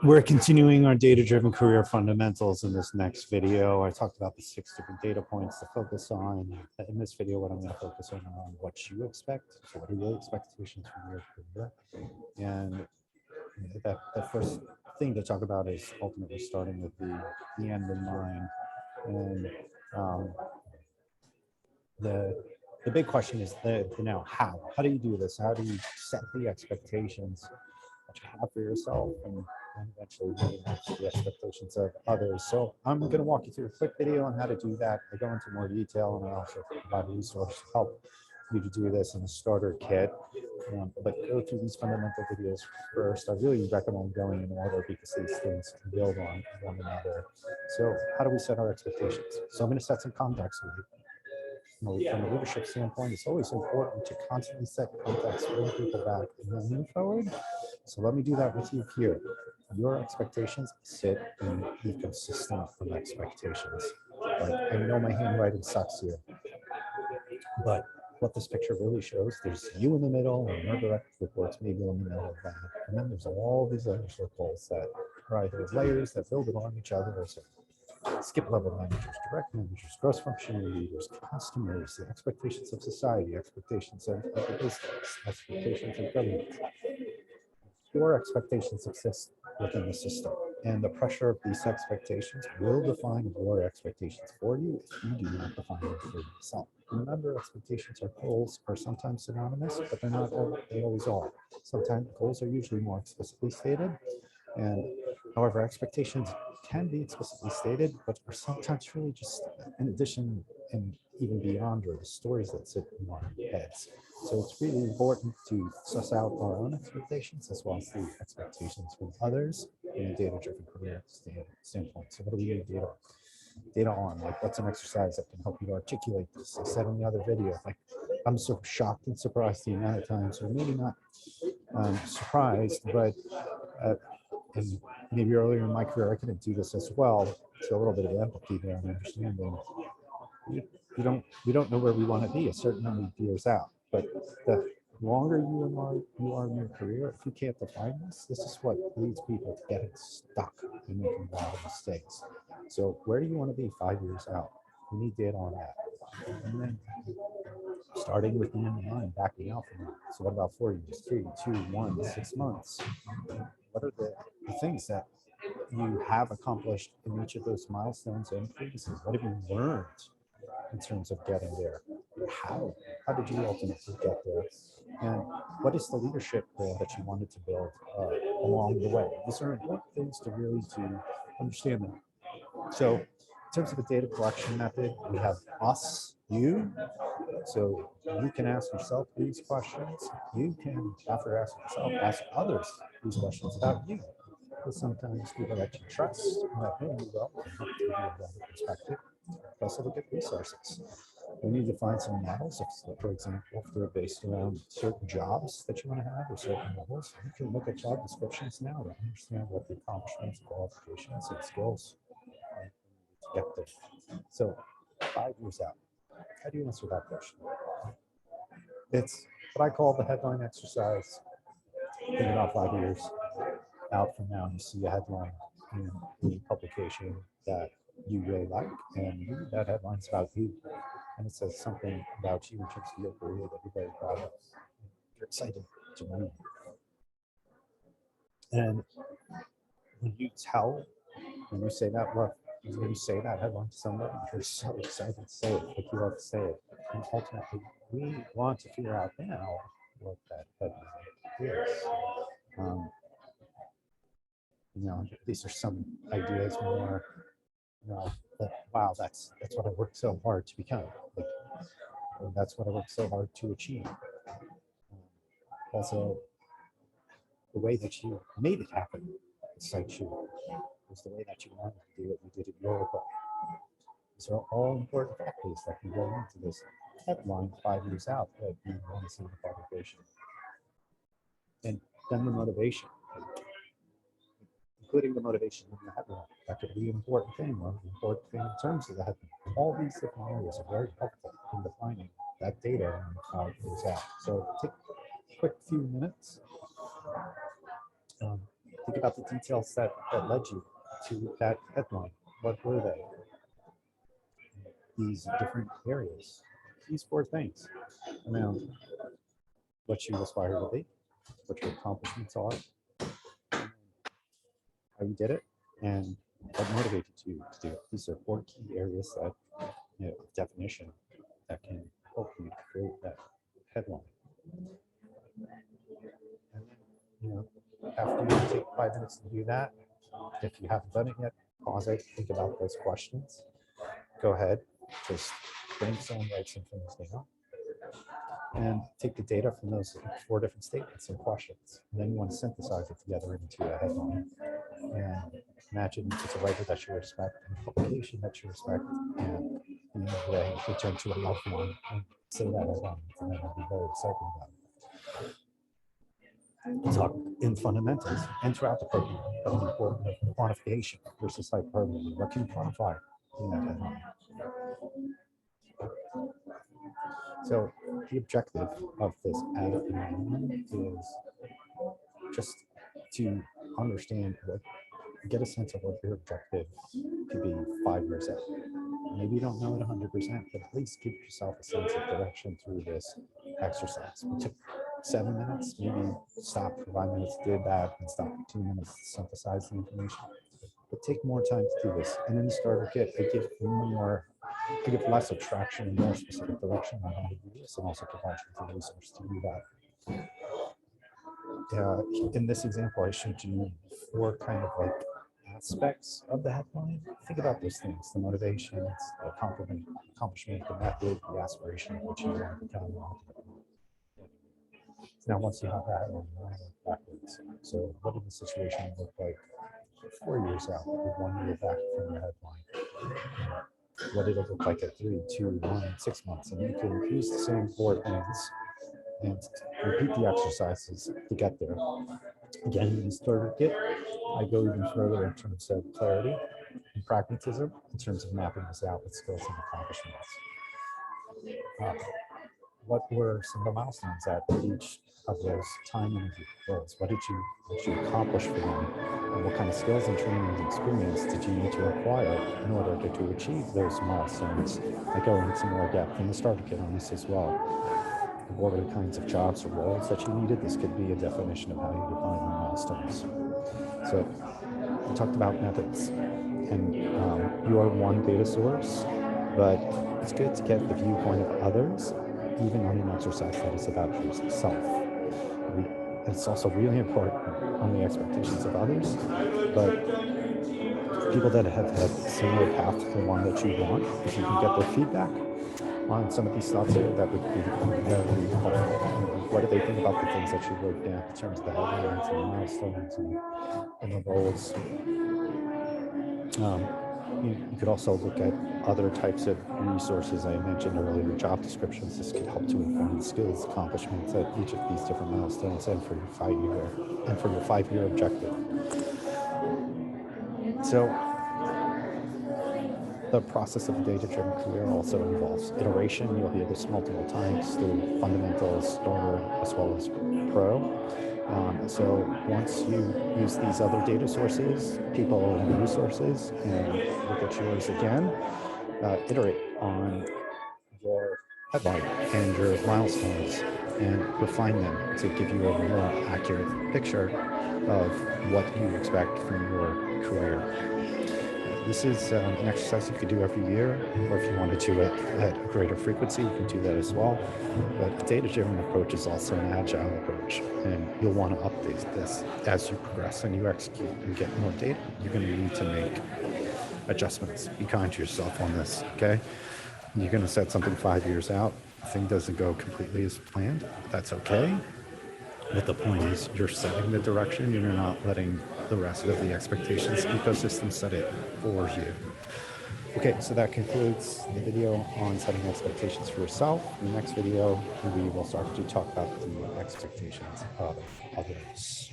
We're continuing our data-driven career fundamentals in this next video. I talked about the 6 different data points to focus on. In this video, what I'm going to focus on what you expect. So what are your expectations from your career? And the first thing to talk about is ultimately starting with the end in mind. And the big question is how do you do this? How do you set the expectations that you have for yourself and eventually match the expectations of others? So I'm going to walk you through a quick video on how to do that. I go into more detail, and I also provide resources to help you to do this in a starter kit. But go through these fundamental videos first. I really recommend going in order because these things can build on one another. So how do we set our expectations? So I'm going to set some context with you. From a leadership standpoint, it's always important to constantly set context, bring people back, and then move forward. So let me do that with you here. Your expectations sit in an ecosystem of expectations. Like, I know my handwriting sucks here, but what this picture really shows, there's you in the middle, and your direct reports maybe in the middle of that. And then there's all these other circles that are either layers that build on each other. So skip level managers, direct managers, cross functional leaders, customers, the expectations of society, expectations of the business, expectations of government. Your expectations exist within the system, and the pressure of these expectations will define your expectations for you if you do not define them for yourself. Remember, expectations or goals are sometimes synonymous, but they're not they always are. Sometimes goals are usually more explicitly stated, and however, expectations can be explicitly stated, but are sometimes really just in addition and even beyond, or the stories that sit in our heads. So it's really important to suss out our own expectations as well as the expectations from others in a data-driven career standpoint. So what do we need data on? Like, what's an exercise that can help you articulate this? I said in the other video, like, I'm so shocked and surprised the amount of times, or maybe not surprised, but and maybe earlier in my career, I couldn't do this as well. So a little bit of empathy there and understanding. We don't know where we want to be a certain number of years out, but the longer you are in your career, if you can't define this is what leads people to getting stuck and making a lot of mistakes. So where do you want to be 5 years out? We need data on that. And then starting with the end in mind, backing out from that. So what about 4 years, 3, 2, 1, 6 months? What are the things that you have accomplished in each of those milestones and phases? What have you learned in terms of getting there? How did you ultimately get there? And what is the leadership role that you wanted to build along the way? These are important things to really understand that. So in terms of a data collection method, we have us, you. So you can ask yourself these questions. You can, after asking yourself, ask others these questions about you. Because sometimes people that you trust that know you well can help give you a better perspective. Also look at resources. We need to find some models, for example, if they're based around certain jobs that you want to have or certain levels. You can look at job descriptions now to understand what the accomplishments, qualifications, and skills are to get there. So 5 years out, how do you answer that question? It's what I call the headline exercise. Think about 5 years out from now, and you see a headline in the publication that you really like, and that headline's about you, and it says something about you in terms of your career that you're very proud of. You're excited to read. And when you say that headline to somebody, you're so excited to say it, but you love to say it. And ultimately, we want to figure out now what that headline is. These are some ideas more, wow, that's what I worked so hard to become. Like, that's what I worked so hard to achieve. Also, the way that you made it happen excites you. Was the way that you wanted to do it. You did it your way. These are all important factors that can go into this headline 5 years out that you want to see in the publication. And then the motivation, including the motivation in the headline. That could be an important thing, or an important thing in terms of the headline. All these different areas are very helpful in defining that data and how it goes out. So take a quick few minutes about the details that led you to that headline. What were they? These different areas, these 4 things around what you aspire to be, what your accomplishments are, how you did it, and what motivated you to do it. These are 4 key areas that, definition that can help you create that headline. And then, after you take 5 minutes to do that, if you haven't done it yet, pause it, think about those questions. Go ahead, just brainstorm, write some things down, and take the data from those 4 different statements and questions. And then you want to synthesize it together into a headline. And imagine it's a writer that you respect and a publication that you respect, and in a way, return to a loved one and say that headline, and then they'll be very excited about it. Talk in fundamentals and throughout the program of the importance of quantification versus hyperbole. What can you quantify in that headline? So the objective of this ad is just to understand get a sense of what your objective could be 5 years out. Maybe you don't know it 100%, but at least give yourself a sense of direction through this exercise. We took 7 minutes, maybe stop for 5 minutes, did that, and stop for 2 minutes to synthesize the information. But take more time to do this. And in the starter kit, I give less attraction and more specific direction on how to do this, and also provide you with the resource to do that. In this example, I showed you 4 kind of like aspects of the headline. Think about those things: the motivations, the accomplishment, the method, the aspiration of what you want to become. Now, once you have that, you want to work backwards. So, what did the situation look like 4 years out, or 1 year back from your headline? What did it look like at 3, 2, 1, 6 months? And you can use the same 4 things and repeat the exercises to get there. Again, in the starter kit, I go even further in terms of clarity and pragmatism, in terms of mapping this out with skills and accomplishments. What were some of the milestones at each of those time interview goals? What did you accomplish for them? And what kind of skills and training and experience did you need to acquire in order to achieve those milestones? I go into more depth in the starter kit on this as well. What were the kinds of jobs or roles that you needed? This could be a definition of how you define your milestones. So we talked about methods, and you are one data source, but it's good to get the viewpoint of others, even on an exercise that is about yourself. It's also really important on the expectations of others, but people that have had a similar path to the one that you want, if you can get their feedback on some of these thoughts here, that would be very helpful. What do they think about the things that you wrote down in terms of the headlines and the milestones and the roles? You could also look at other types of resources I mentioned earlier, job descriptions. This could help to inform the skills, accomplishments at each of these different milestones and for your 5-year objective. So the process of a data-driven career also involves iteration. You'll hear this multiple times through fundamentals, starter, as well as pro. So once you use these other data sources, people and resources, and look at yours again, iterate on your headline and your milestones and refine them to give you a more accurate picture of what you expect from your career. This is an exercise you could do every year, or if you want to do it at a greater frequency, you can do that as well. But a data-driven approach is also an agile approach, and you'll want to update this as you progress and you execute and get more data. You're going to need to make adjustments. Be kind to yourself on this, okay? You're going to set something 5 years out. The thing doesn't go completely as planned. That's okay. But the point is, you're setting the direction, and you're not letting the rest of the expectations ecosystem set it for you. Okay, so that concludes the video on setting expectations for yourself. In the next video, we will start to talk about the expectations of others.